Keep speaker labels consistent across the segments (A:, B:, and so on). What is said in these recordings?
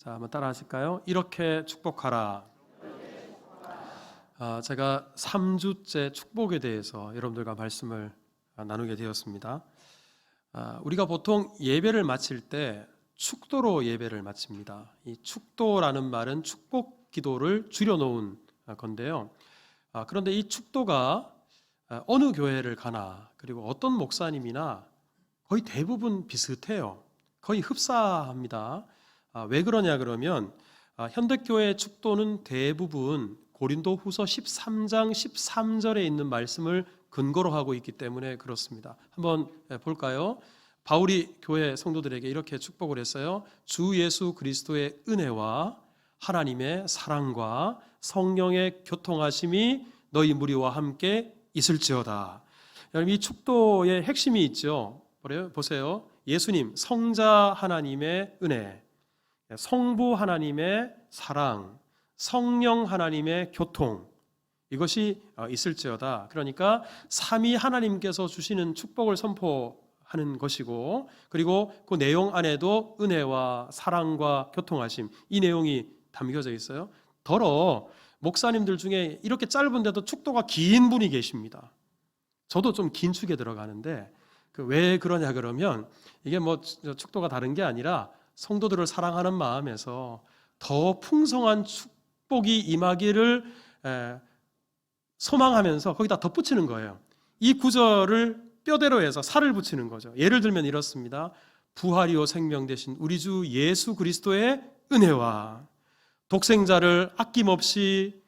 A: 자, 한번 따라 하실까요? 이렇게 축복하라. 제가 3주째 축복에 대해서 여러분들과 말씀을 나누게 되었습니다. 우리가 보통 예배를 마칠 때 축도로 예배를 마칩니다. 이 축도라는 말은 축복 기도를 줄여놓은 건데요. 그런데 이 축도가 어느 교회를 가나 그리고 어떤 목사님이나 거의 대부분 비슷해요. 거의 흡사합니다. 왜 그러냐 그러면 현대교회 축도는 대부분 고린도후서 13장 13절에 있는 말씀을 근거로 하고 있기 때문에 그렇습니다. 한번 볼까요? 바울이 교회 성도들에게 이렇게 축복을 했어요. 주 예수 그리스도의 은혜와 하나님의 사랑과 성령의 교통하심이 너희 무리와 함께 있을지어다. 여러분, 이 축도의 핵심이 있죠. 보세요. 예수님, 성자 하나님의 은혜, 성부 하나님의 사랑, 성령 하나님의 교통, 이것이 있을지어다. 그러니까 삼위 하나님께서 주시는 축복을 선포하는 것이고, 그리고 그 내용 안에도 은혜와 사랑과 교통하심, 이 내용이 담겨져 있어요. 더러 목사님들 중에 이렇게 짧은데도 축도가 긴 분이 계십니다. 저도 좀 긴 축에 들어가는데 왜 그러냐 그러면 이게 뭐 축도가 다른 게 아니라 성도들을 사랑하는 마음에서 더 풍성한 축복이 임하기를 소망하면서 거기다 덧붙이는 거예요. 이 구절을 뼈대로 해서 살을 붙이는 거죠. 예를 들면 이렇습니다. 부활이요 생명 되신 우리 주 예수 그리스도의 은혜와 독생자를 아낌없이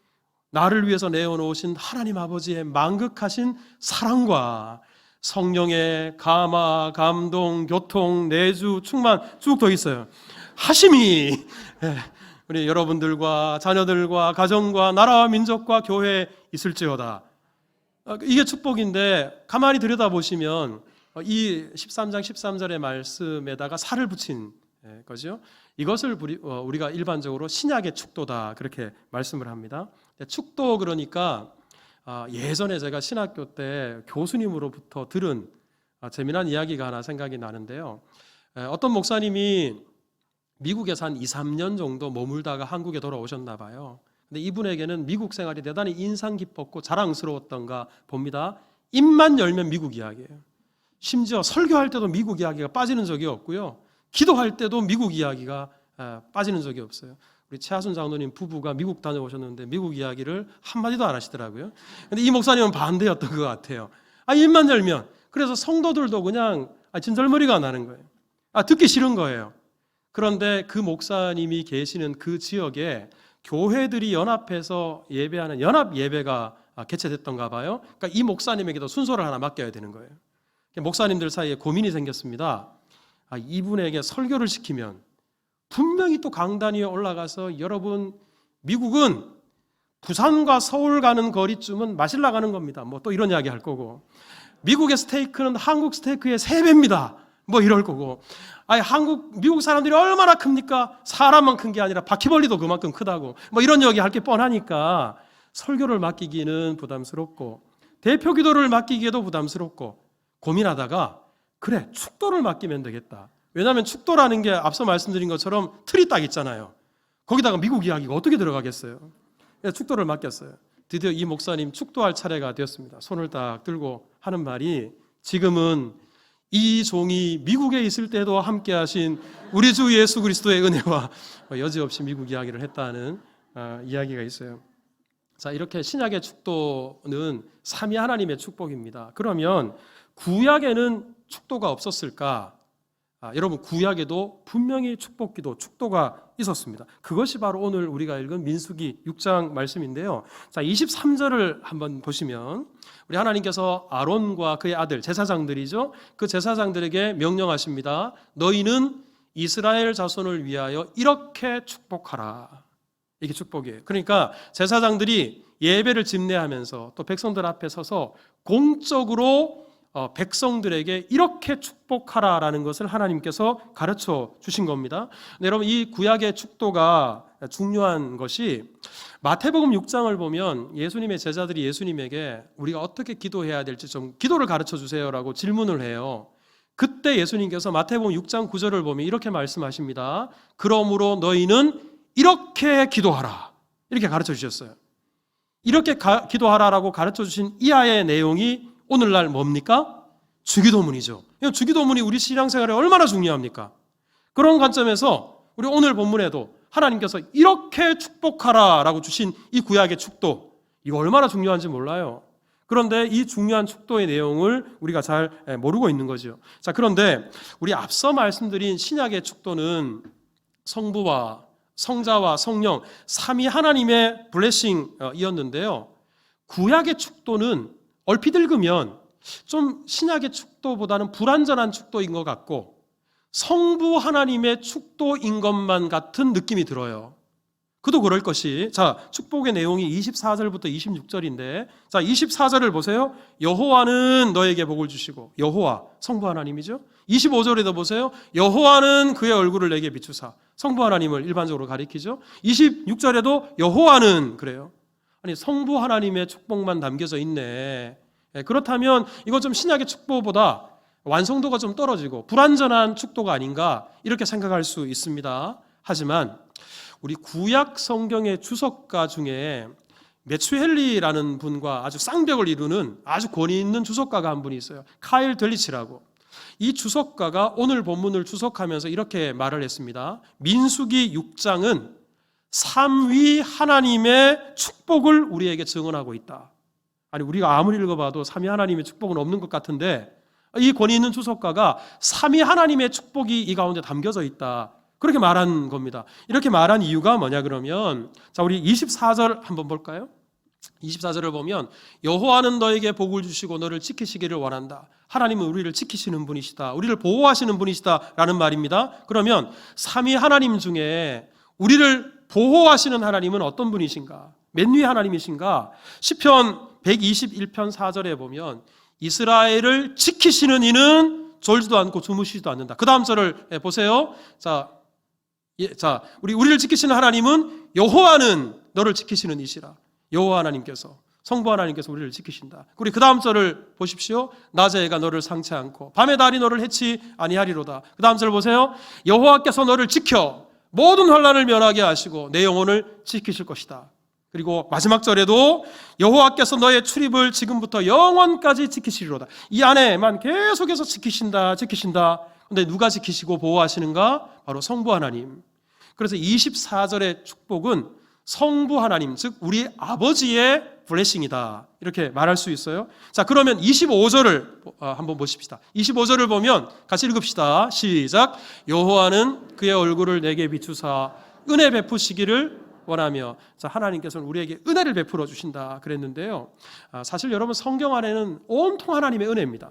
A: 나를 위해서 내어놓으신 하나님 아버지의 만극하신 사랑과 성령의 감화, 감동, 교통, 내주, 충만 쭉 더 있어요. 하심이 우리 여러분들과 자녀들과 가정과 나라와 민족과 교회에 있을지어다. 이게 축복인데 가만히 들여다보시면 이 13장 13절의 말씀에다가 살을 붙인 거죠. 이것을 우리가 일반적으로 신약의 축도다 그렇게 말씀을 합니다. 축도 그러니까 예전에 제가 신학교 때 교수님으로부터 들은 재미난 이야기가 하나 생각이 나는데요. 어떤 목사님이 미국에서 한 2, 3년 정도 머물다가 한국에 돌아오셨나 봐요. 근데 이분에게는 미국 생활이 대단히 인상 깊었고 자랑스러웠던가 봅니다. 입만 열면 미국 이야기예요. 심지어 설교할 때도 미국 이야기가 빠지는 적이 없고요. 기도할 때도 미국 이야기가 빠지는 적이 없어요. 우리 최하순 장로님 부부가 미국 다녀오셨는데 미국 이야기를 한마디도 안 하시더라고요. 근데 이 목사님은 반대였던 것 같아요. 입만 열면. 그래서 성도들도 그냥 진절머리가 나는 거예요. 듣기 싫은 거예요. 그런데 그 목사님이 계시는 그 지역에 교회들이 연합해서 예배하는 연합 예배가 개최됐던가 봐요. 그러니까 이 목사님에게도 순서를 하나 맡겨야 되는 거예요. 목사님들 사이에 고민이 생겼습니다. 이분에게 설교를 시키면 분명히 또 강단 위에 올라가서 여러분 미국은 부산과 서울 가는 거리쯤은 마실라 가는 겁니다. 뭐 또 이런 이야기 할 거고 미국의 스테이크는 한국 스테이크의 3배입니다. 뭐 이럴 거고 미국 사람들이 얼마나 큽니까? 사람만 큰 게 아니라 바퀴벌리도 그만큼 크다고 뭐 이런 이야기 할 게 뻔하니까 설교를 맡기기는 부담스럽고 대표 기도를 맡기기에도 부담스럽고 고민하다가 그래 축도를 맡기면 되겠다. 왜냐하면 축도라는 게 앞서 말씀드린 것처럼 틀이 딱 있잖아요. 거기다가 미국 이야기가 어떻게 들어가겠어요? 축도를 맡겼어요. 드디어 이 목사님 축도할 차례가 되었습니다. 손을 딱 들고 하는 말이 지금은 이 종이 미국에 있을 때도 함께 하신 우리 주 예수 그리스도의 은혜와 여지없이 미국 이야기를 했다는 이야기가 있어요. 자, 이렇게 신약의 축도는 삼위 하나님의 축복입니다. 그러면 구약에는 축도가 없었을까? 여러분 구약에도 분명히 축복기도 축도가 있었습니다. 그것이 바로 오늘 우리가 읽은 민수기 6장 말씀인데요. 자, 23절을 한번 보시면 우리 하나님께서 아론과 그의 아들 제사장들이죠. 그 제사장들에게 명령하십니다. 너희는 이스라엘 자손을 위하여 이렇게 축복하라. 이게 축복이에요. 그러니까 제사장들이 예배를 집례하면서 또 백성들 앞에 서서 공적으로 백성들에게 이렇게 축복하라라는 것을 하나님께서 가르쳐 주신 겁니다. 네, 여러분 이 구약의 축도가 중요한 것이 마태복음 6장을 보면 예수님의 제자들이 예수님에게 우리가 어떻게 기도해야 될지 좀 기도를 가르쳐 주세요라고 질문을 해요. 그때 예수님께서 마태복음 6장 9절을 보면 이렇게 말씀하십니다. 그러므로 너희는 이렇게 기도하라. 이렇게 가르쳐 주셨어요. 이렇게 기도하라라고 가르쳐 주신 이하의 내용이 오늘날 뭡니까? 주기도문이죠. 주기도문이 우리 신앙생활에 얼마나 중요합니까? 그런 관점에서 우리 오늘 본문에도 하나님께서 이렇게 축복하라라고 주신 이 구약의 축도, 이거 얼마나 중요한지 몰라요. 그런데 이 중요한 축도의 내용을 우리가 잘 모르고 있는 거죠. 자, 그런데 우리 앞서 말씀드린 신약의 축도는 성부와 성자와 성령 삼위 하나님의 블레싱이었는데요. 구약의 축도는 얼핏 읽으면 좀 신약의 축도보다는 불완전한 축도인 것 같고 성부 하나님의 축도인 것만 같은 느낌이 들어요. 그도 그럴 것이, 자, 축복의 내용이 24절부터 26절인데, 자, 24절을 보세요. 여호와는 너에게 복을 주시고, 여호와, 성부 하나님이죠. 25절에도 보세요. 여호와는 그의 얼굴을 내게 비추사, 성부 하나님을 일반적으로 가리키죠. 26절에도 여호와는 그래요. 아니, 성부 하나님의 축복만 담겨져 있네. 그렇다면 이건 좀 신약의 축복보다 완성도가 좀 떨어지고 불완전한 축도가 아닌가 이렇게 생각할 수 있습니다. 하지만 우리 구약 성경의 주석가 중에 메추헬리라는 분과 아주 쌍벽을 이루는 아주 권위 있는 주석가가 한 분이 있어요. 카일 델리치라고. 이 주석가가 오늘 본문을 주석하면서 이렇게 말을 했습니다. 민수기 6장은 삼위 하나님의 축복을 우리에게 증언하고 있다. 아니, 우리가 아무리 읽어봐도 삼위 하나님의 축복은 없는 것 같은데 이 권위 있는 주석가가 삼위 하나님의 축복이 이 가운데 담겨져 있다. 그렇게 말한 겁니다. 이렇게 말한 이유가 뭐냐 그러면, 자, 우리 24절 한번 볼까요? 24절을 보면 여호와는 너에게 복을 주시고 너를 지키시기를 원한다. 하나님은 우리를 지키시는 분이시다. 우리를 보호하시는 분이시다 라는 말입니다. 그러면 삼위 하나님 중에 우리를 보호하시는 하나님은 어떤 분이신가? 맨 위의 하나님이신가? 시편 121편 4절에 보면 이스라엘을 지키시는 이는 졸지도 않고 주무시지도 않는다. 그 다음 절을 보세요. 자, 우리를 지키시는 하나님은 여호와는 너를 지키시는 이시라. 여호와 하나님께서, 성부 하나님께서 우리를 지키신다. 우리 그 다음 절을 보십시오. 낮에 해가 너를 상치 않고 밤의 달이 너를 해치 아니하리로다. 그 다음 절 보세요. 여호와께서 너를 지켜 모든 환난을 면하게 하시고 내 영혼을 지키실 것이다. 그리고 마지막 절에도 여호와께서 너의 출입을 지금부터 영원까지 지키시리로다. 이 안에만 계속해서 지키신다. 그런데 누가 지키시고 보호하시는가? 바로 성부 하나님. 그래서 24절의 축복은 성부 하나님, 즉 우리 아버지의 블레싱이다. 이렇게 말할 수 있어요. 자, 그러면 25절을 한번 보십시다. 25절을 보면 같이 읽읍시다. 시작. 여호와는 그의 얼굴을 내게 비추사 은혜 베푸시기를 원하며, 자, 하나님께서는 우리에게 은혜를 베풀어 주신다 그랬는데요. 사실 여러분 성경 안에는 온통 하나님의 은혜입니다.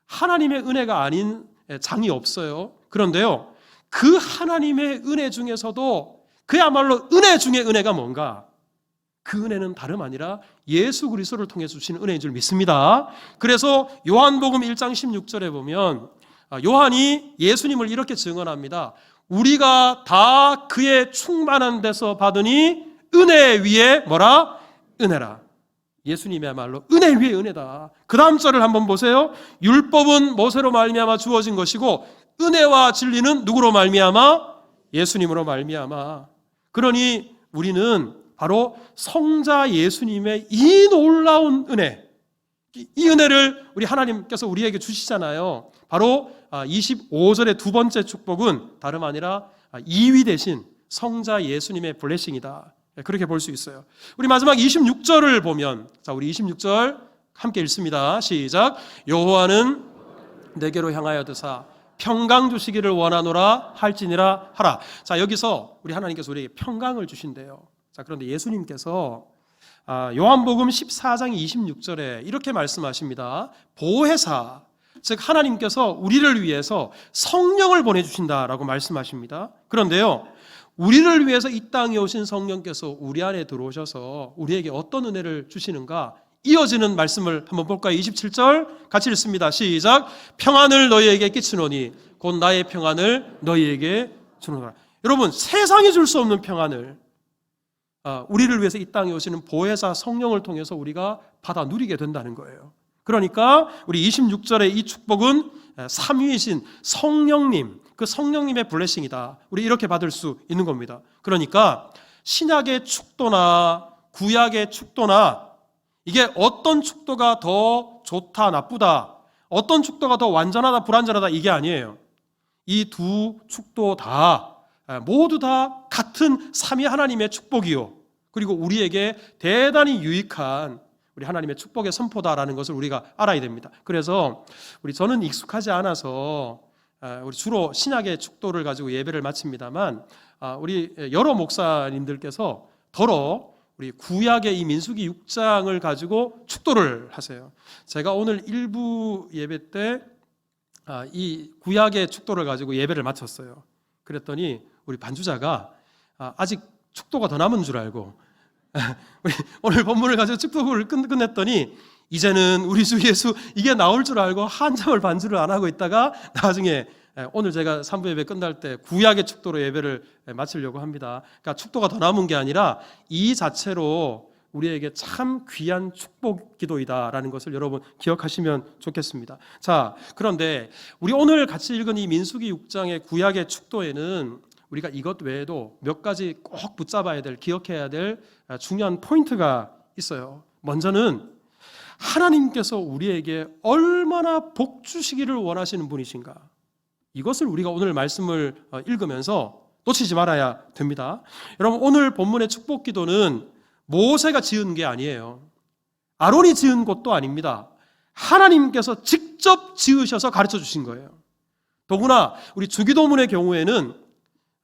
A: 하나님의 은혜가 아닌 장이 없어요. 그런데요, 그 하나님의 은혜 중에서도 그야말로 은혜 중에 은혜가 뭔가? 그 은혜는 다름 아니라 예수 그리스도를 통해 주시는 은혜인 줄 믿습니다. 그래서 요한복음 1장 16절에 보면 요한이 예수님을 이렇게 증언합니다. 우리가 다 그의 충만한 데서 받으니 은혜 위에 뭐라? 은혜라. 예수님이야말로 은혜 위에 은혜다. 그 다음 절을 한번 보세요. 율법은 모세로 말미암아 주어진 것이고 은혜와 진리는 누구로 말미암아? 예수님으로 말미암아. 그러니 우리는 바로 성자 예수님의 이 놀라운 은혜, 이 은혜를 우리 하나님께서 우리에게 주시잖아요. 바로 25절의 두 번째 축복은 다름 아니라 2위 대신 성자 예수님의 블레싱이다. 그렇게 볼 수 있어요. 우리 마지막 26절을 보면, 자, 우리 26절 함께 읽습니다. 시작. 여호와는 내게로 향하여 드사 평강 주시기를 원하노라 할지니라 하라. 자, 여기서 우리 하나님께서 우리에게 평강을 주신대요. 자, 그런데 예수님께서 요한복음 14장 26절에 이렇게 말씀하십니다. 보혜사, 즉 하나님께서 우리를 위해서 성령을 보내주신다라고 말씀하십니다. 그런데요, 우리를 위해서 이 땅에 오신 성령께서 우리 안에 들어오셔서 우리에게 어떤 은혜를 주시는가? 이어지는 말씀을 한번 볼까요? 27절 같이 읽습니다. 시작. 평안을 너희에게 끼치노니 곧 나의 평안을 너희에게 주노라. 여러분, 세상이 줄 수 없는 평안을 우리를 위해서 이 땅에 오시는 보혜사 성령을 통해서 우리가 받아 누리게 된다는 거예요. 그러니까 우리 26절의 이 축복은 삼위이신 성령님, 그 성령님의 블레싱이다. 우리 이렇게 받을 수 있는 겁니다. 그러니까 신약의 축도나 구약의 축도나 이게 어떤 축도가 더 좋다, 나쁘다, 어떤 축도가 더 완전하다, 불완전하다 이게 아니에요. 이 두 축도 다 모두 다 같은 삼위 하나님의 축복이요. 그리고 우리에게 대단히 유익한 우리 하나님의 축복의 선포다라는 것을 우리가 알아야 됩니다. 그래서 저는 익숙하지 않아서 우리 주로 신약의 축도를 가지고 예배를 마칩니다만 우리 여러 목사님들께서 더러 우리 구약의 이 민수기 6장을 가지고 축도를 하세요. 제가 오늘 일부 예배 때 이 구약의 축도를 가지고 예배를 마쳤어요. 그랬더니 우리 반주자가 아직 축도가 더 남은 줄 알고 우리 오늘 본문을 가지고 축도를 끝냈더니 이제는 우리 주 예수 이게 나올 줄 알고 한 점을 반주를 안 하고 있다가 나중에 오늘 제가 3부 예배 끝날 때 구약의 축도로 예배를 마치려고 합니다. 그러니까 축도가 더 남은 게 아니라 이 자체로 우리에게 참 귀한 축복 기도이다라는 것을 여러분 기억하시면 좋겠습니다. 자, 그런데 우리 오늘 같이 읽은 이 민수기 6장의 구약의 축도에는 우리가 이것 외에도 몇 가지 꼭 붙잡아야 될, 기억해야 될 중요한 포인트가 있어요. 먼저는 하나님께서 우리에게 얼마나 복 주시기를 원하시는 분이신가, 이것을 우리가 오늘 말씀을 읽으면서 놓치지 말아야 됩니다. 여러분, 오늘 본문의 축복 기도는 모세가 지은 게 아니에요. 아론이 지은 것도 아닙니다. 하나님께서 직접 지으셔서 가르쳐 주신 거예요. 더구나 우리 주기도문의 경우에는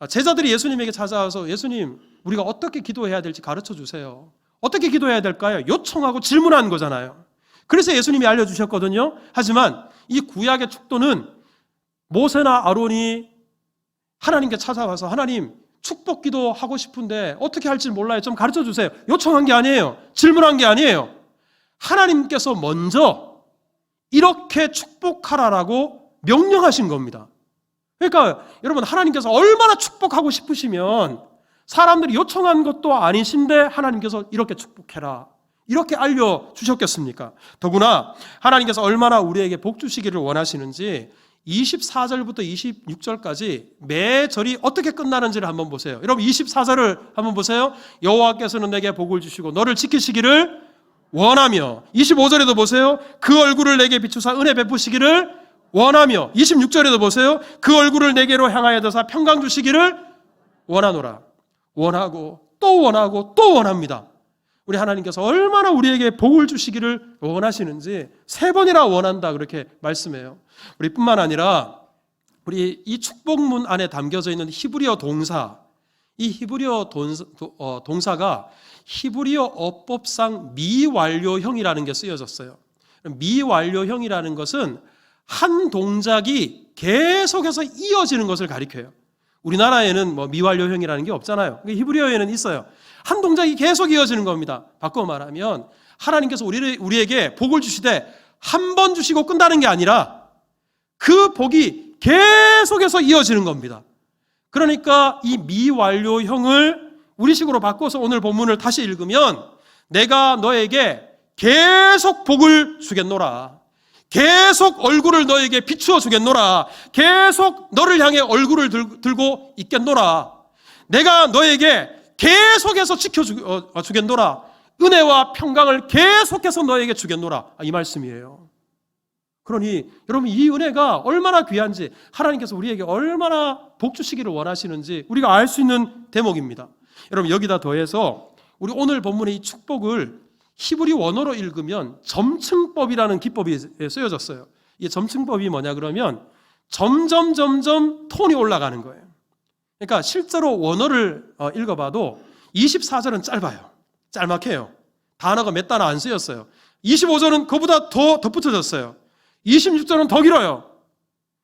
A: 제자들이 예수님에게 찾아와서 예수님, 우리가 어떻게 기도해야 될지 가르쳐 주세요. 어떻게 기도해야 될까요? 요청하고 질문한 거잖아요. 그래서 예수님이 알려주셨거든요. 하지만 이 구약의 축도는 모세나 아론이 하나님께 찾아와서 하나님, 축복 기도 하고 싶은데 어떻게 할지 몰라요. 좀 가르쳐 주세요. 요청한 게 아니에요. 질문한 게 아니에요. 하나님께서 먼저 이렇게 축복하라라고 명령하신 겁니다. 그러니까 여러분, 하나님께서 얼마나 축복하고 싶으시면 사람들이 요청한 것도 아니신데 하나님께서 이렇게 축복해라, 이렇게 알려주셨겠습니까? 더구나 하나님께서 얼마나 우리에게 복 주시기를 원하시는지 24절부터 26절까지 매 절이 어떻게 끝나는지를 한번 보세요. 여러분, 24절을 한번 보세요. 여호와께서는 내게 복을 주시고 너를 지키시기를 원하며, 25절에도 보세요. 그 얼굴을 내게 비추사 은혜 베푸시기를 원하며, 26절에도 보세요. 그 얼굴을 내게로 향하여 드사 평강 주시기를 원하노라. 원하고 또 원하고 또 원합니다. 우리 하나님께서 얼마나 우리에게 복을 주시기를 원하시는지 3번이나 원한다 그렇게 말씀해요. 우리뿐만 아니라 우리 이 축복문 안에 담겨져 있는 히브리어 동사, 이 히브리어 동사가 히브리어 어법상 미완료형이라는 게 쓰여졌어요. 미완료형이라는 것은 한 동작이 계속해서 이어지는 것을 가리켜요. 우리나라에는 미완료형이라는 게 없잖아요. 히브리어에는 있어요. 한 동작이 계속 이어지는 겁니다. 바꿔 말하면 하나님께서 우리에게 복을 주시되 한 번 주시고 끝나는 게 아니라 그 복이 계속해서 이어지는 겁니다. 그러니까 이 미완료형을 우리식으로 바꿔서 오늘 본문을 다시 읽으면 내가 너에게 계속 복을 주겠노라, 계속 얼굴을 너에게 비추어 주겠노라, 계속 너를 향해 얼굴을 들고 있겠노라, 내가 너에게 계속해서 지켜주겠노라, 은혜와 평강을 계속해서 너에게 주겠노라, 이 말씀이에요. 그러니 여러분, 이 은혜가 얼마나 귀한지, 하나님께서 우리에게 얼마나 복 주시기를 원하시는지 우리가 알 수 있는 대목입니다. 여러분, 여기다 더해서 우리 오늘 본문의 이 축복을 히브리 원어로 읽으면 점층법이라는 기법이 쓰여졌어요. 이 점층법이 뭐냐 그러면 점점 톤이 올라가는 거예요. 그러니까 실제로 원어를 읽어봐도 24절은 짧아요. 짤막해요. 단어가 몇 단어 안 쓰였어요. 25절은 그보다 더 덧붙여졌어요. 26절은 더 길어요.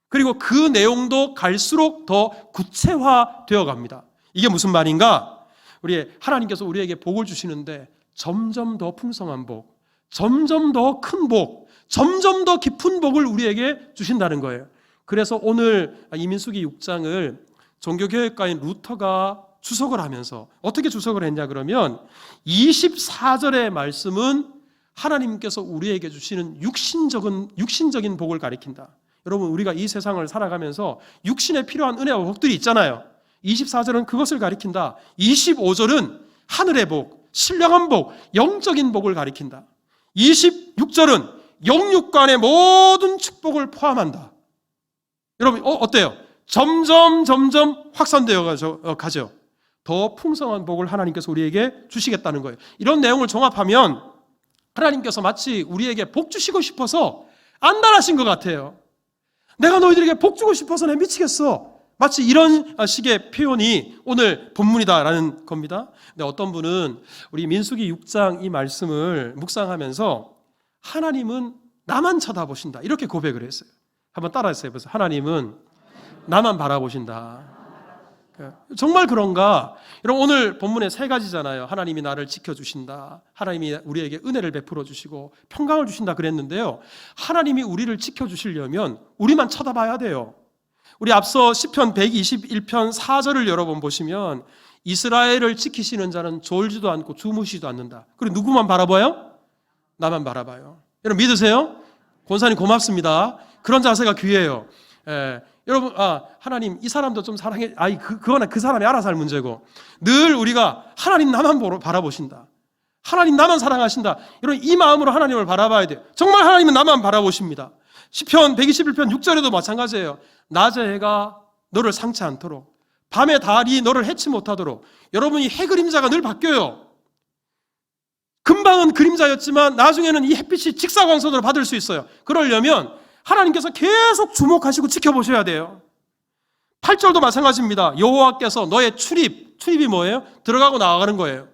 A: 그리고 그 내용도 갈수록 더 구체화되어 갑니다. 이게 무슨 말인가? 하나님께서 우리에게 복을 주시는데 점점 더 풍성한 복, 점점 더 큰 복, 점점 더 깊은 복을 우리에게 주신다는 거예요. 그래서 오늘 이민수기 6장을 종교개혁가인 루터가 주석을 하면서 어떻게 주석을 했냐 그러면 24절의 말씀은 하나님께서 우리에게 주시는 육신적인 복을 가리킨다. 여러분, 우리가 이 세상을 살아가면서 육신에 필요한 은혜와 복들이 있잖아요. 24절은 그것을 가리킨다. 25절은 하늘의 복, 신령한 복, 영적인 복을 가리킨다. 26절은 영육간의 모든 축복을 포함한다. 여러분, 어때요? 점점 확산되어 가죠. 더 풍성한 복을 하나님께서 우리에게 주시겠다는 거예요. 이런 내용을 종합하면 하나님께서 마치 우리에게 복 주시고 싶어서 안달하신 것 같아요. 내가 너희들에게 복 주고 싶어서 내 미치겠어. 마치 이런 식의 표현이 오늘 본문이다라는 겁니다. 근데 어떤 분은 우리 민수기 6장 이 말씀을 묵상하면서 하나님은 나만 쳐다보신다, 이렇게 고백을 했어요. 한번 따라했어요. 그래서 하나님은 나만 바라보신다. 정말 그런가? 여러분, 오늘 본문에 세 가지잖아요. 하나님이 나를 지켜주신다, 하나님이 우리에게 은혜를 베풀어 주시고 평강을 주신다 그랬는데요, 하나님이 우리를 지켜주시려면 우리만 쳐다봐야 돼요. 우리 앞서 시편 121편 4절을 여러 번 보시면 이스라엘을 지키시는 자는 졸지도 않고 주무시지도 않는다. 그리고 누구만 바라봐요? 나만 바라봐요. 여러분 믿으세요? 권사님 고맙습니다. 그런 자세가 귀해요. 여러분, 하나님 이 사람도 좀 사랑해. 그거는 그 사람이 알아서 할 문제고, 늘 우리가 하나님 나만 바라보신다, 하나님 나만 사랑하신다, 여러분 이 마음으로 하나님을 바라봐야 돼요. 정말 하나님은 나만 바라보십니다. 시편 121편 6절에도 마찬가지예요. 낮의 해가 너를 상치 않도록, 밤의 달이 너를 해치 못하도록. 여러분이 해 그림자가 늘 바뀌어요. 금방은 그림자였지만 나중에는 이 햇빛이 직사광선으로 받을 수 있어요. 그러려면 하나님께서 계속 주목하시고 지켜보셔야 돼요. 8절도 마찬가지입니다. 여호와께서 너의 출입이 뭐예요? 들어가고 나가는 거예요.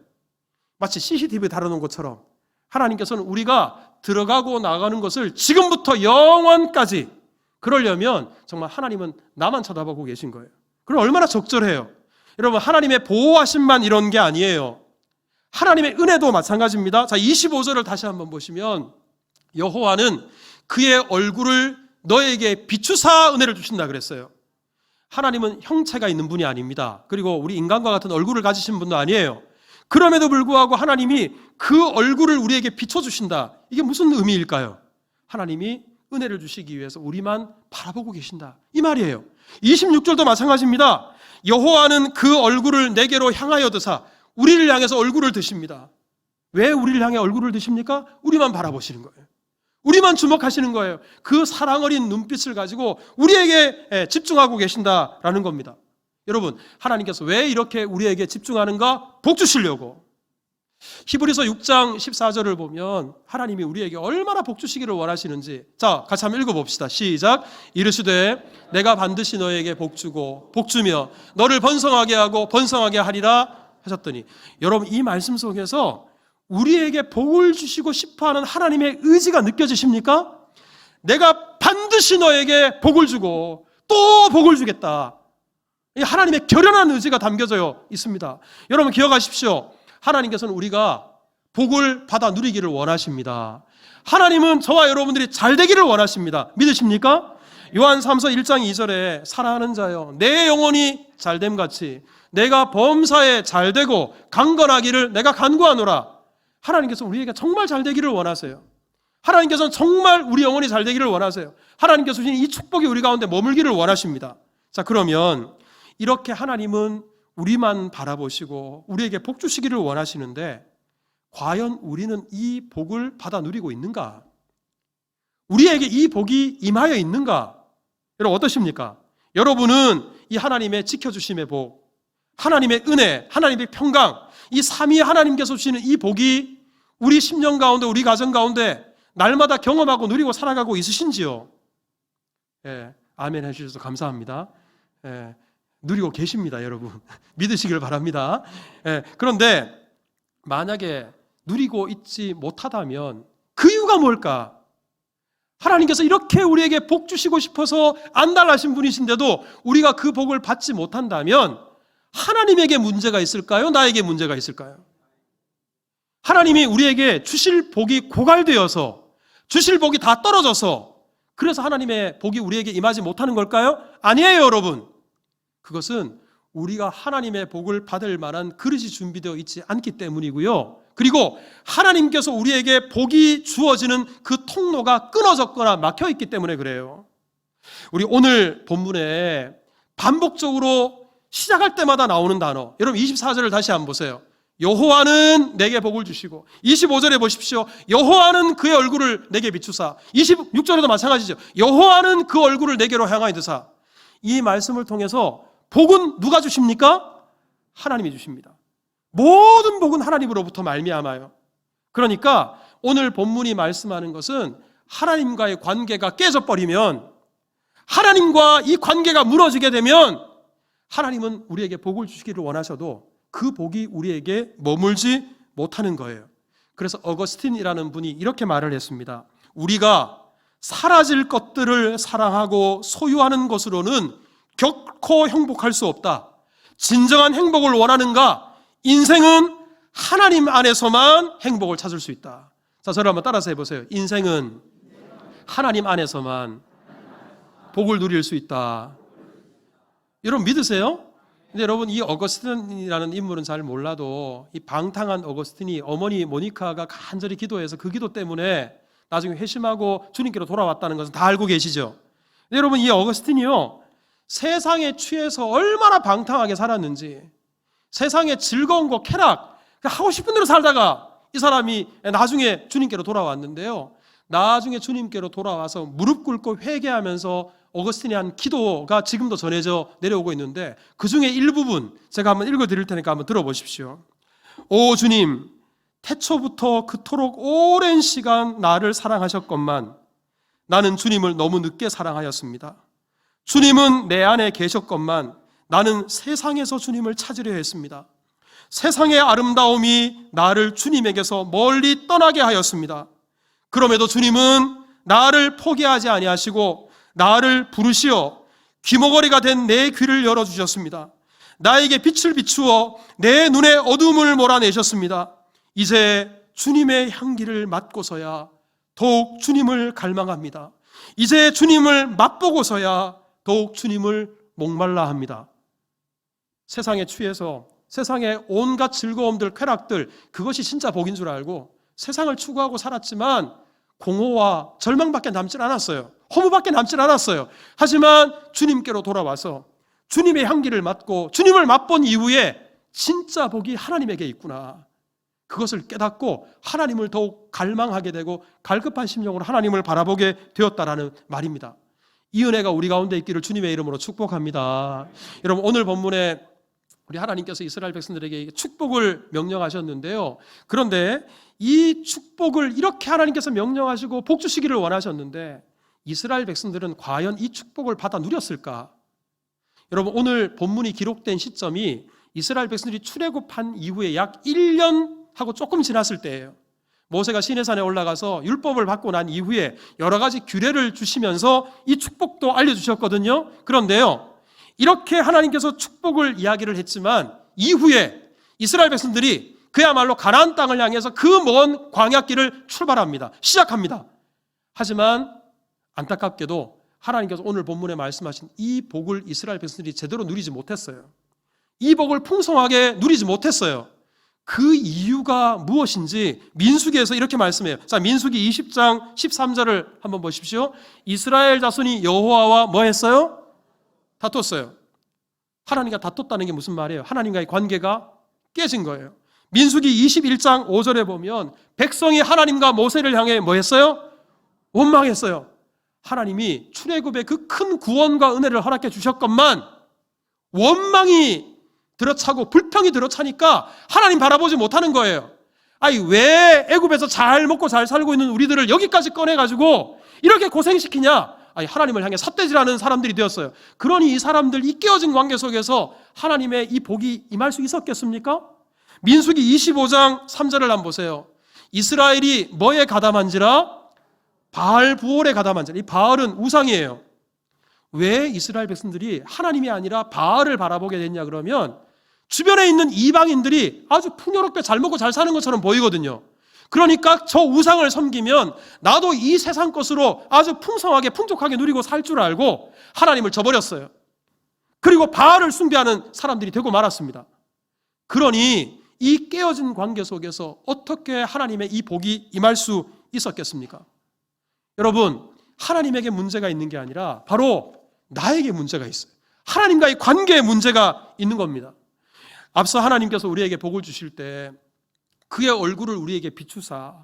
A: 마치 CCTV 달아놓은 것처럼 하나님께서는 우리가 들어가고 나가는 것을 지금부터 영원까지, 그러려면 정말 하나님은 나만 쳐다보고 계신 거예요. 그럼 얼마나 적절해요. 여러분, 하나님의 보호하심만 이런 게 아니에요. 하나님의 은혜도 마찬가지입니다. 자, 25절을 다시 한번 보시면 여호와는 그의 얼굴을 너에게 비추사 은혜를 주신다 그랬어요. 하나님은 형체가 있는 분이 아닙니다. 그리고 우리 인간과 같은 얼굴을 가지신 분도 아니에요. 그럼에도 불구하고 하나님이 그 얼굴을 우리에게 비춰주신다. 이게 무슨 의미일까요? 하나님이 은혜를 주시기 위해서 우리만 바라보고 계신다, 이 말이에요. 26절도 마찬가지입니다. 여호와는 그 얼굴을 내게로 향하여 드사 우리를 향해서 얼굴을 드십니다. 왜 우리를 향해 얼굴을 드십니까? 우리만 바라보시는 거예요. 우리만 주목하시는 거예요. 그 사랑 어린 눈빛을 가지고 우리에게 집중하고 계신다라는 겁니다. 여러분, 하나님께서 왜 이렇게 우리에게 집중하는가? 복 주시려고. 히브리서 6장 14절을 보면 하나님이 우리에게 얼마나 복 주시기를 원하시는지, 자, 같이 한번 읽어봅시다. 시작. 이르시되 내가 반드시 너에게 복 주고 복 주며 너를 번성하게 하고 번성하게 하리라 하셨더니, 여러분 이 말씀 속에서 우리에게 복을 주시고 싶어하는 하나님의 의지가 느껴지십니까? 내가 반드시 너에게 복을 주고 또 복을 주겠다. 하나님의 결연한 의지가 담겨져 있습니다. 여러분 기억하십시오. 하나님께서는 우리가 복을 받아 누리기를 원하십니다. 하나님은 저와 여러분들이 잘 되기를 원하십니다. 믿으십니까? 요한 3서 1장 2절에 사랑하는 자여 내 영혼이 잘됨같이 내가 범사에 잘되고 강건하기를 내가 간구하노라. 하나님께서 우리에게 정말 잘되기를 원하세요. 하나님께서는 정말 우리 영혼이 잘되기를 원하세요. 하나님께서 주신 이 축복이 우리 가운데 머물기를 원하십니다. 자, 그러면 이렇게 하나님은 우리만 바라보시고 우리에게 복 주시기를 원하시는데, 과연 우리는 이 복을 받아 누리고 있는가? 우리에게 이 복이 임하여 있는가? 여러분 어떠십니까? 여러분은 이 하나님의 지켜주심의 복, 하나님의 은혜, 하나님의 평강, 이 삼위 하나님께서 주시는 이 복이 우리 심령 가운데, 우리 가정 가운데 날마다 경험하고 누리고 살아가고 있으신지요? 아멘 해주셔서 감사합니다. 누리고 계십니다, 여러분. 믿으시길 바랍니다. 그런데 만약에 누리고 있지 못하다면 그 이유가 뭘까? 하나님께서 이렇게 우리에게 복 주시고 싶어서 안달하신 분이신데도 우리가 그 복을 받지 못한다면 하나님에게 문제가 있을까요? 나에게 문제가 있을까요? 하나님이 우리에게 주실 복이 고갈되어서, 주실 복이 다 떨어져서 그래서 하나님의 복이 우리에게 임하지 못하는 걸까요? 아니에요, 여러분. 그것은 우리가 하나님의 복을 받을 만한 그릇이 준비되어 있지 않기 때문이고요. 그리고 하나님께서 우리에게 복이 주어지는 그 통로가 끊어졌거나 막혀 있기 때문에 그래요. 우리 오늘 본문에 반복적으로 시작할 때마다 나오는 단어, 여러분 24절을 다시 한번 보세요. 여호와는 내게 복을 주시고, 25절에 보십시오. 여호와는 그의 얼굴을 내게 비추사. 26절에도 마찬가지죠. 여호와는 그 얼굴을 내게로 향하여 드사. 이 말씀을 통해서 복은 누가 주십니까? 하나님이 주십니다. 모든 복은 하나님으로부터 말미암아요. 그러니까 오늘 본문이 말씀하는 것은 하나님과의 관계가 깨져버리면, 하나님과 이 관계가 무너지게 되면 하나님은 우리에게 복을 주시기를 원하셔도 그 복이 우리에게 머물지 못하는 거예요. 그래서 어거스틴이라는 분이 이렇게 말을 했습니다. 우리가 사라질 것들을 사랑하고 소유하는 것으로는 결코 행복할 수 없다. 진정한 행복을 원하는가? 인생은 하나님 안에서만 행복을 찾을 수 있다. 자, 저를 한번 따라서 해보세요. 인생은 하나님 안에서만 복을 누릴 수 있다. 여러분 믿으세요? 근데 여러분, 이 어거스틴이라는 인물은 잘 몰라도 이 방탕한 어거스틴이 어머니 모니카가 간절히 기도해서 그 기도 때문에 나중에 회심하고 주님께로 돌아왔다는 것은 다 알고 계시죠? 근데 여러분, 이 어거스틴이요, 세상에 취해서 얼마나 방탕하게 살았는지, 세상의 즐거움과 쾌락, 하고 싶은 대로 살다가 이 사람이 나중에 주님께로 돌아왔는데요, 나중에 주님께로 돌아와서 무릎 꿇고 회개하면서 어거스틴이 한 기도가 지금도 전해져 내려오고 있는데, 그 중에 일부분 제가 한번 읽어드릴 테니까 한번 들어보십시오. 오 주님, 태초부터 그토록 오랜 시간 나를 사랑하셨건만 나는 주님을 너무 늦게 사랑하였습니다. 주님은 내 안에 계셨건만 나는 세상에서 주님을 찾으려 했습니다. 세상의 아름다움이 나를 주님에게서 멀리 떠나게 하였습니다. 그럼에도 주님은 나를 포기하지 아니하시고 나를 부르시어 귀머거리가 된 내 귀를 열어주셨습니다. 나에게 빛을 비추어 내 눈에 어둠을 몰아내셨습니다. 이제 주님의 향기를 맡고서야 더욱 주님을 갈망합니다. 이제 주님을 맛보고서야 더욱 주님을 목말라 합니다. 세상에 취해서 세상의 온갖 즐거움들, 쾌락들, 그것이 진짜 복인 줄 알고 세상을 추구하고 살았지만 공허와 절망밖에 남질 않았어요. 허무밖에 남질 않았어요. 하지만 주님께로 돌아와서 주님의 향기를 맡고 주님을 맛본 이후에 진짜 복이 하나님에게 있구나, 그것을 깨닫고 하나님을 더욱 갈망하게 되고 갈급한 심령으로 하나님을 바라보게 되었다라는 말입니다. 이 은혜가 우리 가운데 있기를 주님의 이름으로 축복합니다. 여러분, 오늘 본문에 우리 하나님께서 이스라엘 백성들에게 축복을 명령하셨는데요, 그런데 이 축복을 이렇게 하나님께서 명령하시고 복 주시기를 원하셨는데 이스라엘 백성들은 과연 이 축복을 받아 누렸을까? 여러분, 오늘 본문이 기록된 시점이 이스라엘 백성들이 출애굽한 이후에 약 1년하고 조금 지났을 때예요. 모세가 시내산에 올라가서 율법을 받고 난 이후에 여러 가지 규례를 주시면서 이 축복도 알려주셨거든요. 그런데요, 이렇게 하나님께서 축복을 이야기를 했지만 이후에 이스라엘 백성들이 그야말로 가나안 땅을 향해서 그 먼 광야길을 출발합니다. 시작합니다. 하지만 안타깝게도 하나님께서 오늘 본문에 말씀하신 이 복을 이스라엘 백성들이 제대로 누리지 못했어요. 이 복을 풍성하게 누리지 못했어요. 그 이유가 무엇인지 민수기에서 이렇게 말씀해요. 자, 민수기 20장 13절을 한번 보십시오. 이스라엘 자손이 여호와와 뭐 했어요? 다퉜어요. 하나님과 다퉜다는 게 무슨 말이에요? 하나님과의 관계가 깨진 거예요. 민수기 21장 5절에 보면 백성이 하나님과 모세를 향해 뭐 했어요? 원망했어요. 하나님이 출애굽의 그 큰 구원과 은혜를 허락해 주셨건만 원망이 들어차고 불평이 들어차니까 하나님 바라보지 못하는 거예요. 아니, 왜 애굽에서 잘 먹고 잘 살고 있는 우리들을 여기까지 꺼내가지고 이렇게 고생시키냐? 아니, 하나님을 향해 삿대질하는 사람들이 되었어요. 그러니 이 사람들, 이 깨어진 관계 속에서 하나님의 이 복이 임할 수 있었겠습니까? 민수기 25장 3절을 한번 보세요. 이스라엘이 뭐에 가담한지라? 바알 부올에 가담한지라. 이 바알은 우상이에요. 왜 이스라엘 백성들이 하나님이 아니라 바알을 바라보게 됐냐 그러면 주변에 있는 이방인들이 아주 풍요롭게 잘 먹고 잘 사는 것처럼 보이거든요. 그러니까 저 우상을 섬기면 나도 이 세상 것으로 아주 풍성하게 풍족하게 누리고 살 줄 알고 하나님을 저버렸어요. 그리고 바알을 숭배하는 사람들이 되고 말았습니다. 그러니 이 깨어진 관계 속에서 어떻게 하나님의 이 복이 임할 수 있었겠습니까? 여러분, 하나님에게 문제가 있는 게 아니라 바로 나에게 문제가 있어요. 하나님과의 관계에 문제가 있는 겁니다. 앞서 하나님께서 우리에게 복을 주실 때 그의 얼굴을 우리에게 비추사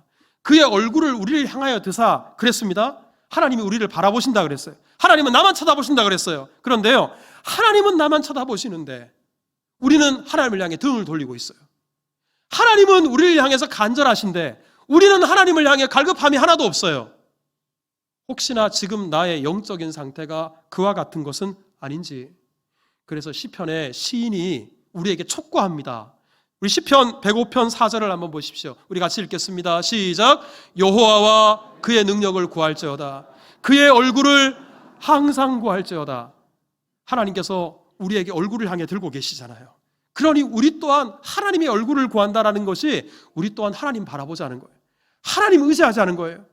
A: 그의 얼굴을 우리를 향하여 드사 그랬습니다. 하나님이 우리를 바라보신다 그랬어요. 하나님은 나만 쳐다보신다 그랬어요. 그런데요, 하나님은 나만 쳐다보시는데 우리는 하나님을 향해 등을 돌리고 있어요. 하나님은 우리를 향해서 간절하신데 우리는 하나님을 향해 갈급함이 하나도 없어요. 혹시나 지금 나의 영적인 상태가 그와 같은 것은 아닌지. 그래서 시편의 시인이 우리에게 촉구합니다. 우리 시편 105편 4절을 한번 보십시오. 우리 같이 읽겠습니다. 시작. 여호와와 그의 능력을 구할지어다. 그의 얼굴을 항상 구할지어다. 하나님께서 우리에게 얼굴을 향해 들고 계시잖아요. 그러니 우리 또한 하나님의 얼굴을 구한다는 것이 우리 또한 하나님 바라보자는 거예요. 하나님 의지하자는 거예요.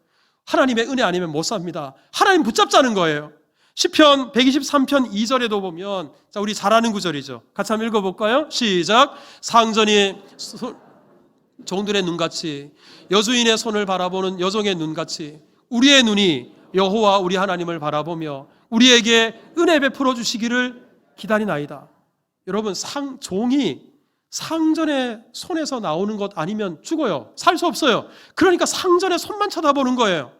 A: 하나님의 은혜 아니면 못 삽니다. 하나님 붙잡자는 거예요. 시편 123편 2절에도 보면, 자, 우리 잘 아는 구절이죠. 같이 한번 읽어볼까요? 시작. 상전이 종들의 눈같이 여주인의 손을 바라보는 여종의 눈같이 우리의 눈이 여호와 우리 하나님을 바라보며 우리에게 은혜 베풀어 주시기를 기다리나이다. 여러분, 종이 상전의 손에서 나오는 것 아니면 죽어요. 살 수 없어요. 그러니까 상전의 손만 쳐다보는 거예요.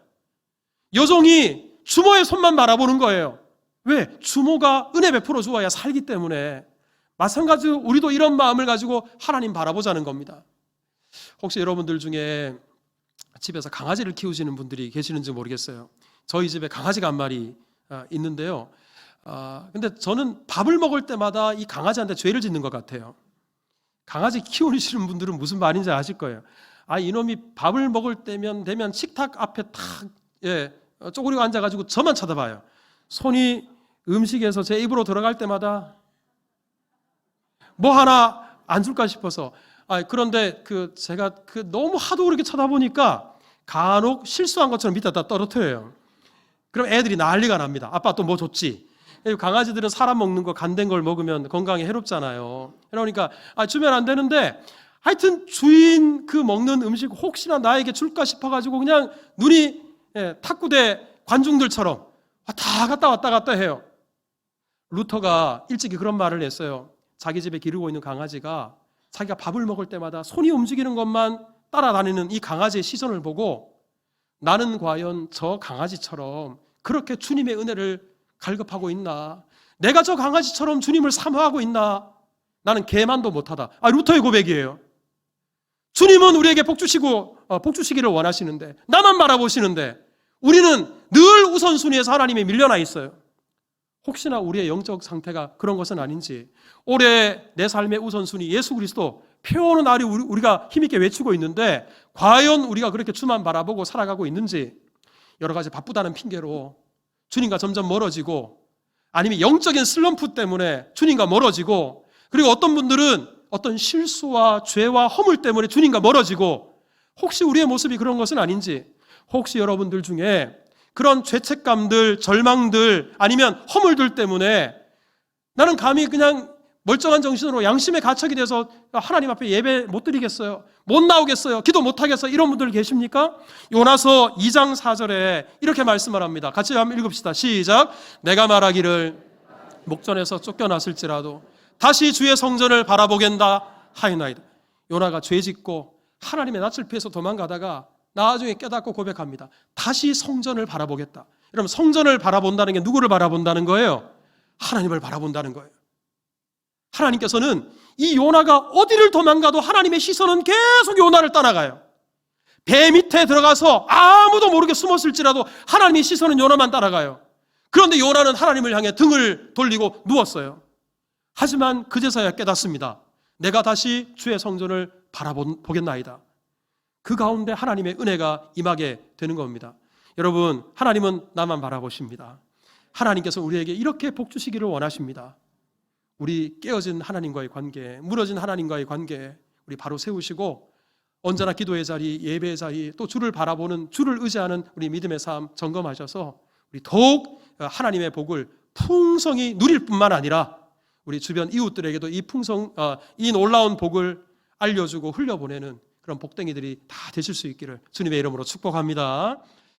A: 여종이 주모의 손만 바라보는 거예요. 왜? 주모가 은혜 베풀어 주어야 살기 때문에. 마찬가지로 우리도 이런 마음을 가지고 하나님 바라보자는 겁니다. 혹시 여러분들 중에 집에서 강아지를 키우시는 분들이 계시는지 모르겠어요. 저희 집에 강아지가 한 마리 있는데요. 근데 저는 밥을 먹을 때마다 이 강아지한테 죄를 짓는 것 같아요. 강아지 키우시는 분들은 무슨 말인지 아실 거예요. 이놈이 밥을 먹을 때면 되면 식탁 앞에 탁 쪼그리고 앉아가지고 저만 쳐다봐요. 손이 음식에서 제 입으로 들어갈 때마다 뭐 하나 안 줄까 싶어서. 그런데 제가 너무 하도 그렇게 쳐다보니까 간혹 실수한 것처럼 밑에다 떨어뜨려요. 그럼 애들이 난리가 납니다. 아빠 또 뭐 줬지? 강아지들은 사람 먹는 거 간된 걸 먹으면 건강에 해롭잖아요. 그러니까 주면 안 되는데, 하여튼 주인 먹는 음식 혹시나 나에게 줄까 싶어가지고 그냥 눈이 탁구대 관중들처럼 왔다 갔다 해요. 루터가 일찍이 그런 말을 했어요. 자기 집에 기르고 있는 강아지가 자기가 밥을 먹을 때마다 손이 움직이는 것만 따라다니는 이 강아지의 시선을 보고, 나는 과연 저 강아지처럼 그렇게 주님의 은혜를 갈급하고 있나? 내가 저 강아지처럼 주님을 사모하고 있나? 나는 개만도 못하다. 루터의 고백이에요. 주님은 우리에게 복 주시기를 원하시는데, 나만 바라보시는데 우리는 늘 우선순위에서 하나님에 밀려나 있어요. 혹시나 우리의 영적 상태가 그런 것은 아닌지. 올해 내 삶의 우선순위 예수 그리스도 표현은 우리가 힘있게 외치고 있는데, 과연 우리가 그렇게 주만 바라보고 살아가고 있는지. 여러 가지 바쁘다는 핑계로 주님과 점점 멀어지고, 아니면 영적인 슬럼프 때문에 주님과 멀어지고, 그리고 어떤 분들은 어떤 실수와 죄와 허물 때문에 주님과 멀어지고, 혹시 우리의 모습이 그런 것은 아닌지. 혹시 여러분들 중에 그런 죄책감들, 절망들, 아니면 허물들 때문에 나는 감히 그냥 멀쩡한 정신으로 양심의 가책이 돼서 하나님 앞에 예배 못 드리겠어요, 못 나오겠어요, 기도 못 하겠어요, 이런 분들 계십니까? 요나서 2장 4절에 이렇게 말씀을 합니다. 같이 한번 읽읍시다. 시작. 내가 말하기를 목전에서 쫓겨났을지라도 다시 주의 성전을 바라보겠다 하이나이다. 요나가 죄짓고 하나님의 낯을 피해서 도망가다가 나중에 깨닫고 고백합니다. 다시 성전을 바라보겠다. 여러분, 성전을 바라본다는 게 누구를 바라본다는 거예요? 하나님을 바라본다는 거예요. 하나님께서는 이 요나가 어디를 도망가도 하나님의 시선은 계속 요나를 따라가요. 배 밑에 들어가서 아무도 모르게 숨었을지라도 하나님의 시선은 요나만 따라가요. 그런데 요나는 하나님을 향해 등을 돌리고 누웠어요. 하지만 그제서야 깨닫습니다. 내가 다시 주의 성전을 바라보겠나이다. 그 가운데 하나님의 은혜가 임하게 되는 겁니다. 여러분, 하나님은 나만 바라보십니다. 하나님께서 우리에게 이렇게 복 주시기를 원하십니다. 우리 깨어진 하나님과의 관계, 무너진 하나님과의 관계, 우리 바로 세우시고 언제나 기도의 자리, 예배의 자리, 또 주를 바라보는, 주를 의지하는 우리 믿음의 삶 점검하셔서 우리 더욱 하나님의 복을 풍성히 누릴 뿐만 아니라 우리 주변 이웃들에게도 이 놀라운 복을 알려주고 흘려보내는 그런 복댕이들이 다 되실 수 있기를 주님의 이름으로 축복합니다.